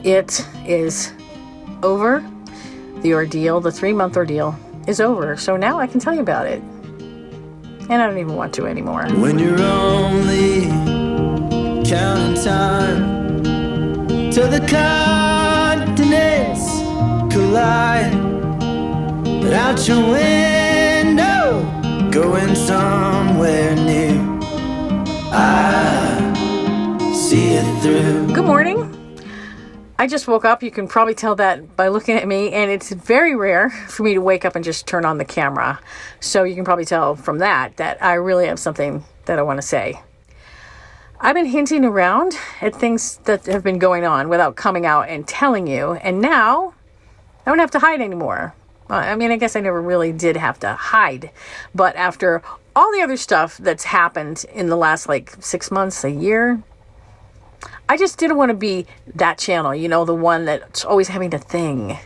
It is over. The ordeal, the 3-month ordeal, is over. So now I can tell you about it. And I don't even want to anymore. When you're only counting time till the continents collide, but out your window, going somewhere new, I see it through. Good morning. I just woke up. You can probably tell that by looking at me, and it's very rare for me to wake up and just turn on the camera. So you can probably tell from that I really have something that I want to say. I've been hinting around at things that have been going on without coming out and telling you, and now I don't have to hide anymore. I mean, I guess I never really did have to hide, but after all the other stuff that's happened in the last 6 months, a year, I just didn't want to be that channel, the one that's always having to thing.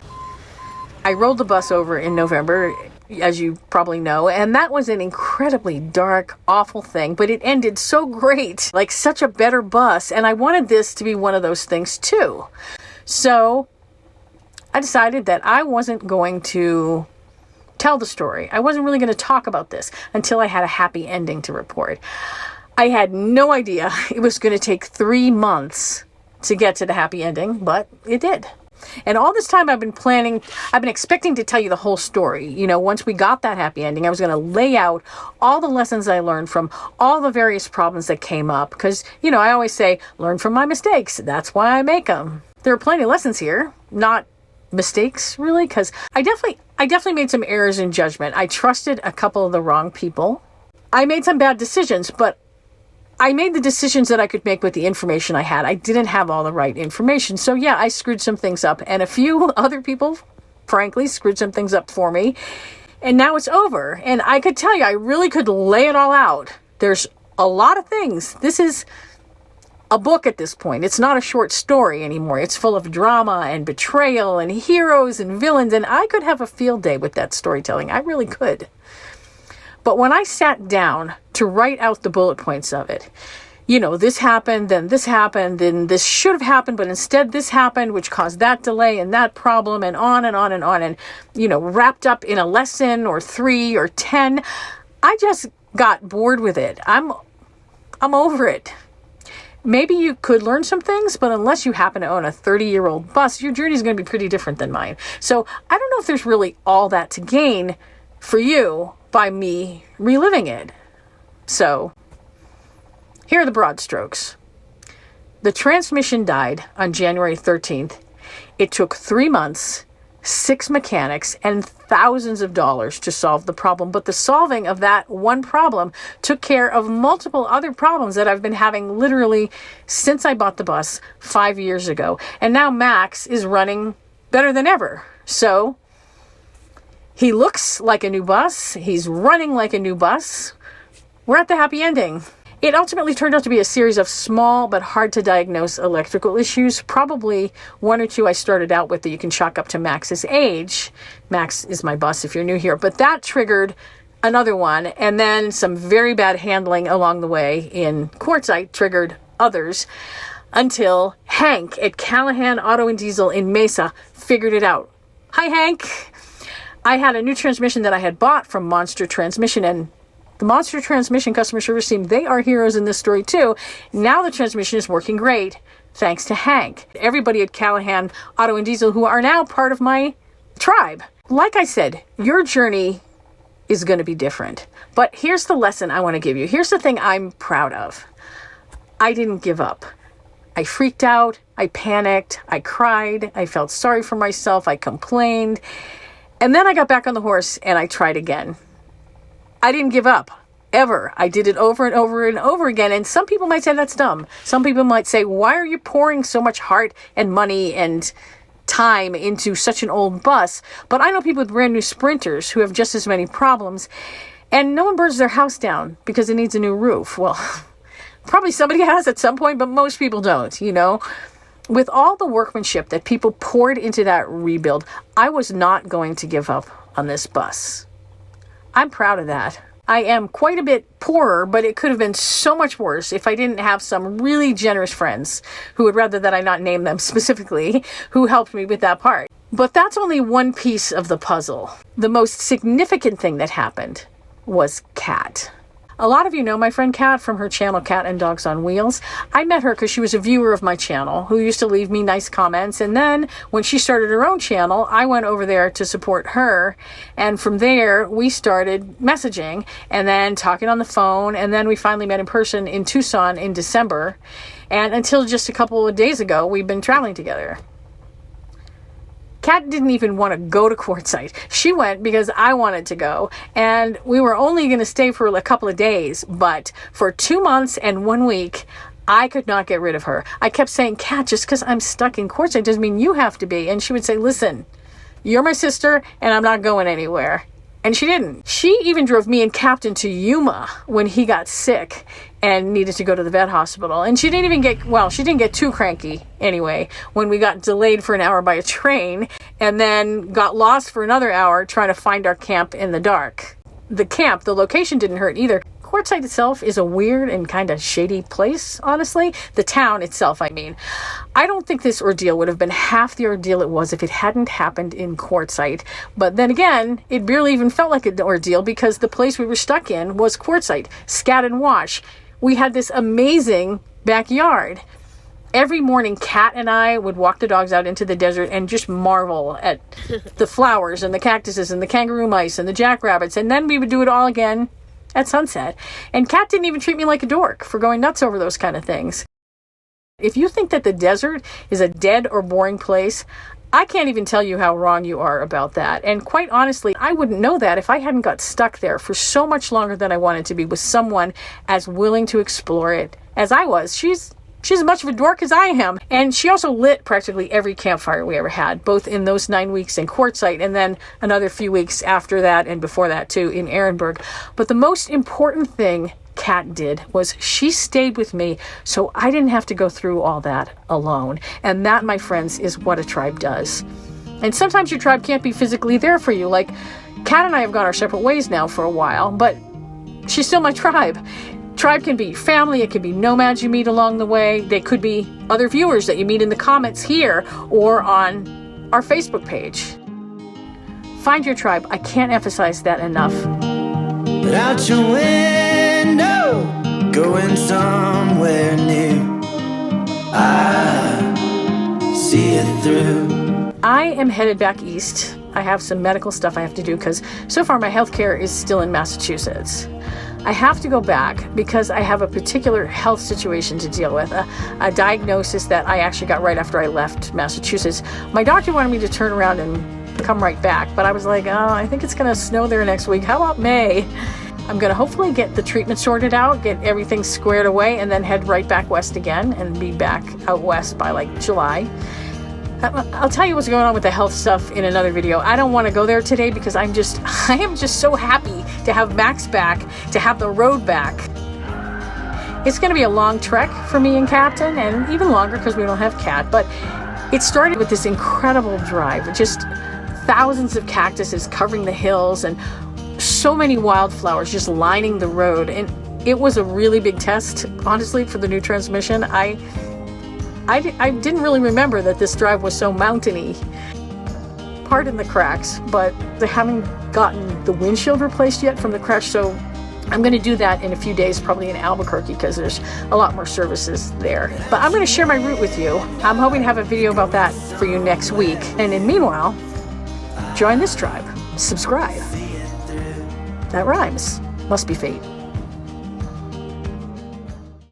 I rolled the bus over in November, as you probably know, and that was an incredibly dark, awful thing, but it ended so great, like such a better bus, and I wanted this to be one of those things too. So I decided that I wasn't going to tell the story. I wasn't really going to talk about this until I had a happy ending to report. I had no idea it was going to take 3 months to get to the happy ending, but it did. And all this time I've been expecting to tell you the whole story. Once we got that happy ending, I was going to lay out all the lessons I learned from all the various problems that came up. Because, I always say, learn from my mistakes. That's why I make them. There are plenty of lessons here, not mistakes, really, because I definitely made some errors in judgment. I trusted a couple of the wrong people. I made some bad decisions, but I made the decisions that I could make with the information I had. I didn't have all the right information. So yeah, I screwed some things up, and a few other people, frankly, screwed some things up for me. And now it's over. And I could tell you, I really could lay it all out. There's a lot of things. This is a book at this point. It's not a short story anymore. It's full of drama and betrayal and heroes and villains. And I could have a field day with that storytelling. I really could. But when I sat down to write out the bullet points of it, this happened, then this should have happened, but instead this happened, which caused that delay and that problem, and on and on and on, and, wrapped up in a lesson or 3 or 10, I just got bored with it. I'm over it. Maybe you could learn some things, but unless you happen to own a 30-year-old bus, your journey is going to be pretty different than mine. So I don't know if there's really all that to gain for you by me reliving it. So here are the broad strokes. The transmission died on January 13th. It took 3 months, 6 mechanics, and thousands of dollars to solve the problem. But the solving of that one problem took care of multiple other problems that I've been having literally since I bought the bus 5 years ago. And now Max is running better than ever. So he looks like a new bus. He's running like a new bus. We're at the happy ending. It ultimately turned out to be a series of small but hard to diagnose electrical issues. Probably 1 or 2 I started out with that you can chalk up to Max's age. Max is my bus if you're new here. But that triggered another one. And then some very bad handling along the way in Quartzite triggered others until Hank at Callahan Auto and Diesel in Mesa figured it out. Hi, Hank. I had a new transmission that I had bought from Monster Transmission, and the Monster Transmission customer service team, they are heroes in this story too. Now the transmission is working great, thanks to Hank. Everybody at Callahan Auto and Diesel who are now part of my tribe. Like I said, your journey is going to be different. But here's the lesson I want to give you. Here's the thing I'm proud of. I didn't give up. I freaked out. I panicked. I cried. I felt sorry for myself. I complained. And then I got back on the horse and I tried again. I didn't give up, ever. I did it over and over and over again. And some people might say that's dumb. Some people might say, why are you pouring so much heart and money and time into such an old bus? But I know people with brand new Sprinters who have just as many problems. And no one burns their house down because it needs a new roof. Well, probably somebody has at some point, but most people don't, With all the workmanship that people poured into that rebuild, I was not going to give up on this bus. I'm proud of that. I am quite a bit poorer, but it could have been so much worse if I didn't have some really generous friends who would rather that I not name them specifically, who helped me with that part. But that's only one piece of the puzzle. The most significant thing that happened was Kat. A lot of you know my friend Kat from her channel Cat and Dogs on Wheels. I met her because she was a viewer of my channel who used to leave me nice comments. And then when she started her own channel, I went over there to support her. And from there, we started messaging and then talking on the phone. And then we finally met in person in Tucson in December. And until just a couple of days ago, we've been traveling together. Kat didn't even want to go to Quartzsite. She went because I wanted to go, and we were only going to stay for a couple of days, but for 2 months and 1 week, I could not get rid of her. I kept saying, Kat, just because I'm stuck in Quartzsite doesn't mean you have to be. And she would say, listen, you're my sister, and I'm not going anywhere. And she didn't. She even drove me and Captain to Yuma when he got sick and needed to go to the vet hospital. And she didn't even get, well, she didn't get too cranky anyway, when we got delayed for an hour by a train and then got lost for another hour trying to find our camp in the dark. The location didn't hurt either. Quartzsite itself is a weird and kind of shady place, honestly. The town itself, I mean. I don't think this ordeal would have been half the ordeal it was if it hadn't happened in Quartzsite. But then again, it barely even felt like an ordeal because the place we were stuck in was Quartzsite, Scat and Wash. We had this amazing backyard. Every morning, Kat and I would walk the dogs out into the desert and just marvel at the flowers and the cactuses and the kangaroo mice and the jackrabbits. And then we would do it all again at sunset. And Kat didn't even treat me like a dork for going nuts over those kind of things. If you think that the desert is a dead or boring place, I can't even tell you how wrong you are about that. And quite honestly, I wouldn't know that if I hadn't got stuck there for so much longer than I wanted to be with someone as willing to explore it as I was. She's as much of a dork as I am. And she also lit practically every campfire we ever had, both in those 9 weeks in Quartzsite and then another few weeks after that and before that too in Ehrenberg. But the most important thing Kat did was she stayed with me so I didn't have to go through all that alone. And that, my friends, is what a tribe does. And sometimes your tribe can't be physically there for you. Like Kat and I have gone our separate ways now for a while, but she's still my tribe. Tribe can be family, it can be nomads you meet along the way, they could be other viewers that you meet in the comments here or on our Facebook page. Find your tribe. I can't emphasize that enough. But out your window, going somewhere new, I see it through. I am headed back east. I have some medical stuff I have to do because so far my healthcare is still in Massachusetts. I have to go back because I have a particular health situation to deal with, a diagnosis that I actually got right after I left Massachusetts. My doctor wanted me to turn around and come right back, but I was like, oh, I think it's going to snow there next week. How about May? I'm going to hopefully get the treatment sorted out, get everything squared away, and then head right back west again and be back out west by like July. I'll tell you what's going on with the health stuff in another video. I don't want to go there today because I am just so happy to have Max back, to have the road back. It's going to be a long trek for me and Captain, and even longer because we don't have Cat, but it started with this incredible drive, just thousands of cactuses covering the hills and so many wildflowers just lining the road. And it was a really big test, honestly, for the new transmission. I didn't really remember that this drive was so mountainy. Pardon the cracks, but they haven't gotten the windshield replaced yet from the crash, so I'm going to do that in a few days, probably in Albuquerque, because there's a lot more services there. But I'm going to share my route with you. I'm hoping to have a video about that for you next week. And in meanwhile, join this tribe. Subscribe. That rhymes. Must be fate.